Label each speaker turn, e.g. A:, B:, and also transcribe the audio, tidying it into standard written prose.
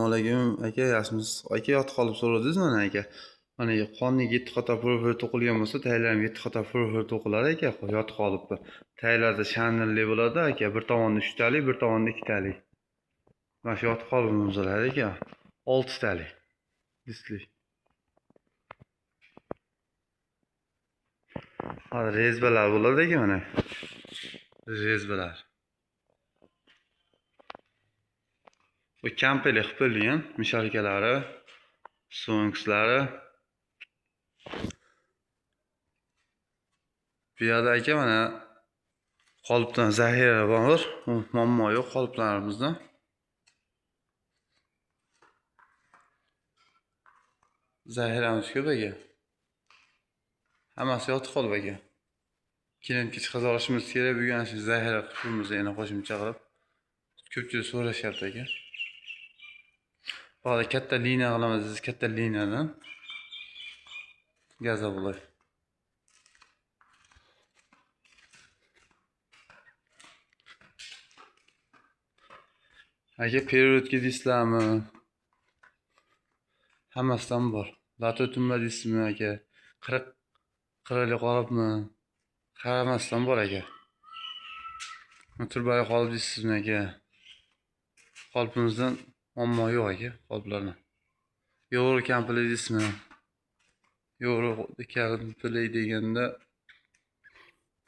A: Assalomu aka, yaxshimisiz? Aka yotib qolib so'radingiz mana aka. Mana qonning 7 qator profil to'qilgan bo'lsa, taylarning 7 qator profil to'qilar aka, yotib qolibdi. Taylarda shanirli bo'ladi aka, bir tomonda 3 talik, bir tomonda 2 talik. Mana shu yotib qolganimizlar aka, 6 talik. Disli. Hozir rezbalar bo'ladi aka mana. Rezbalar. Bu kampeli qilib qo'yilgan mishalkalari, so'ngslari. Bu yerda aka mana qolipdan zaxira bor, muammo yo'q qoliplarimizda. Zaxiramiz ko'p aka. Hammasi yotib qolib aka. Keyin kech qazorishimiz kerak bo'lgan shu zaxira qilishimiz yana qo'shimcha qilib. Ko'pchilik so'rashyapti aka. Hozir katta liniya qilamiz, siz katta liniyadan gazovoy. Aka periodga deysizlarmi? Hammasidan bor. Lato tumba deysizmi aka? Qirili qolibmi? Hammasidan bor aka. Turbali qolib deysizmi aka? Qolipimizdan muammo yo'q aka, qoliplarni. Yevro kampli deysizmi? Yevro kampli deganda